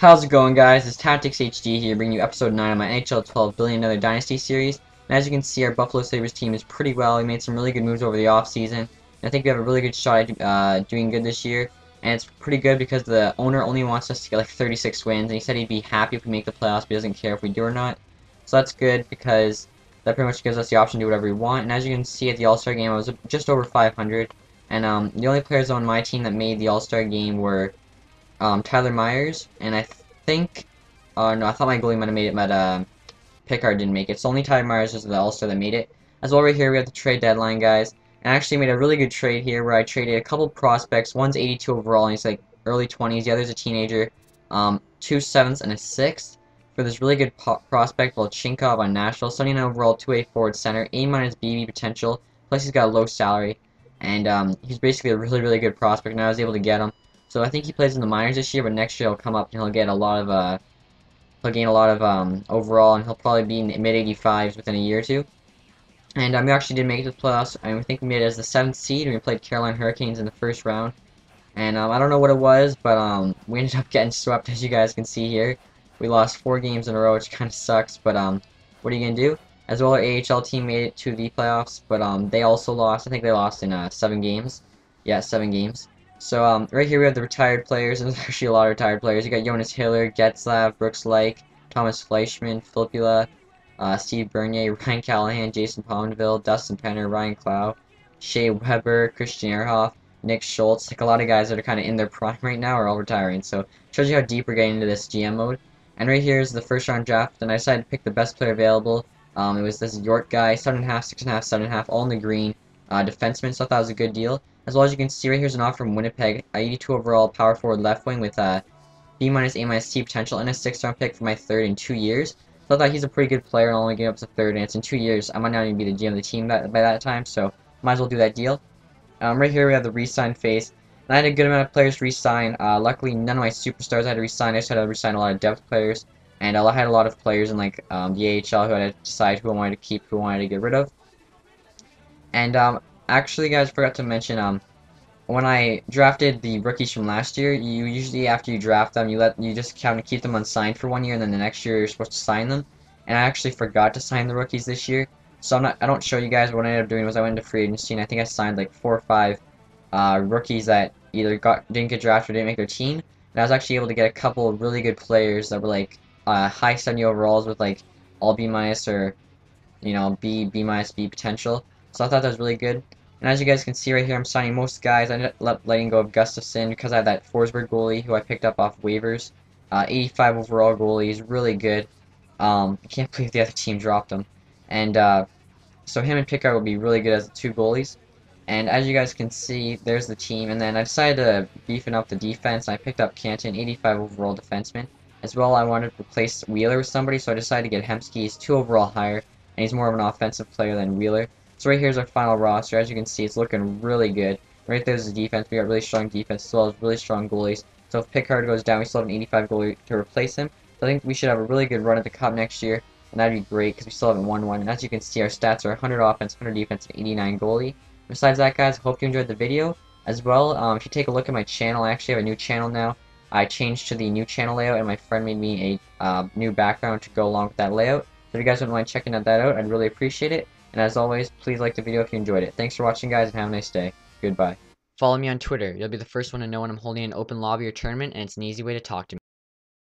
How's it going, guys? It's TacTixHD here, bringing you episode 9 of my NHL 12 Billion Dollar Dynasty series. And as you can see, our Buffalo Sabres team is pretty well. We made some really good moves over the offseason. And I think we have a really good shot at doing good this year. And it's pretty good because the owner only wants us to get like 36 wins. And he said he'd be happy if we make the playoffs, but he doesn't care if we do or not. So that's good because that pretty much gives us the option to do whatever we want. And as you can see at the All-Star game, I was just over 500. And the only players on my team that made the All-Star game were Tyler Myers, and I think, no, I thought my goalie might have made it, but Pickard didn't make it. So only Tyler Myers is the All-Star that made it. As well, right here we have the trade deadline, guys. And I actually made a really good trade here where I traded a couple prospects. One's 82 overall, and he's like early 20s. The other's a teenager. 2 7ths and a 6th for this really good prospect, Volchinkov on Nashville. 79 overall, 2A forward center, A- BB potential. Plus he's got a low salary, and he's basically a really good prospect. And I was able to get him. So I think he plays in the minors this year, but next year he'll come up and he'll get a lot of he'll gain a lot of overall, and he'll probably be in the mid 85s within a year or two. And we actually did make it to the playoffs. I think we made it as the 7th seed, and we played Carolina Hurricanes in the first round. And I don't know what it was, but we ended up getting swept, as you guys can see here. We lost 4 games in a row, which kind of sucks. But what are you gonna do? As well, our AHL team made it to the playoffs, but they also lost. I think they lost in 7 games. Yeah, 7 games. So, right here we have the retired players, and there's actually a lot of retired players. You got Jonas Hiller, Getzlav, Brooks Lake, Thomas Fleischman, Filppula, Steve Bernier, Ryan Callahan, Jason Pominville, Dustin Penner, Ryan Clough, Shea Weber, Christian Ehrhoff, Nick Schultz. Like a lot of guys that are kind of in their prime right now are all retiring. So, it shows you how deep we're getting into this GM mode. And right here is the first round draft, and I decided to pick the best player available. It was this York guy, 7.5, 6.5, 7.5, all in the green, defenseman, so I thought it was a good deal. As well, as you can see right here's an offer from Winnipeg, 82 overall power forward left wing with B-, A-, T potential, and a 6th round pick for my 3rd in 2 years. So I thought he's a pretty good player, and I'll only give up to 3rd, and it's in 2 years. I might not even be the GM of the team by that time, so might as well do that deal. Right here we have the re-sign phase, and I had a good amount of players re-sign. Luckily, none of my superstars had to re-sign. I just had to re-sign a lot of depth players, and I had a lot of players in like the AHL who had to decide who I wanted to keep, who I wanted to get rid of. And actually, guys, forgot to mention, when I drafted the rookies from last year, you usually, after you draft them, you just kind of keep them unsigned for 1 year, and then the next year you're supposed to sign them. And I actually forgot to sign the rookies this year, so I don't show you guys. But what I ended up doing was I went into free agency, and I think I signed like 4 or 5 rookies that either didn't get drafted or didn't make their team. And I was actually able to get a couple of really good players that were like high 70 overalls with like all B- or B, B-, B potential. So I thought that was really good. And as you guys can see right here, I'm signing most guys. I ended up letting go of Gustafsson because I had that Forsberg goalie who I picked up off waivers. 85 overall goalie. He's really good. I can't believe the other team dropped him. And so him and Pickard will be really good as the 2 goalies. And as you guys can see, there's the team. And then I decided to beefing up the defense. I picked up Canton, 85 overall defenseman. As well, I wanted to replace Wheeler with somebody, so I decided to get Hemsky. He's 2 overall higher, and he's more of an offensive player than Wheeler. So right here's our final roster. As you can see, it's looking really good. Right there's the defense. We got really strong defense as well as really strong goalies. So if Pickard goes down, we still have an 85 goalie to replace him. So I think we should have a really good run at the Cup next year, and that'd be great because we still haven't won one. And as you can see, our stats are 100 offense, 100 defense, and 89 goalie. Besides that, guys, I hope you enjoyed the video. As well, if you take a look at my channel, I actually have a new channel now. I changed to the new channel layout, and my friend made me a new background to go along with that layout. So if you guys wouldn't mind checking that out, I'd really appreciate it. And as always, please like the video if you enjoyed it. Thanks for watching, guys, and have a nice day. Goodbye. Follow me on Twitter. You'll be the first one to know when I'm holding an open lobby or tournament, and it's an easy way to talk to me.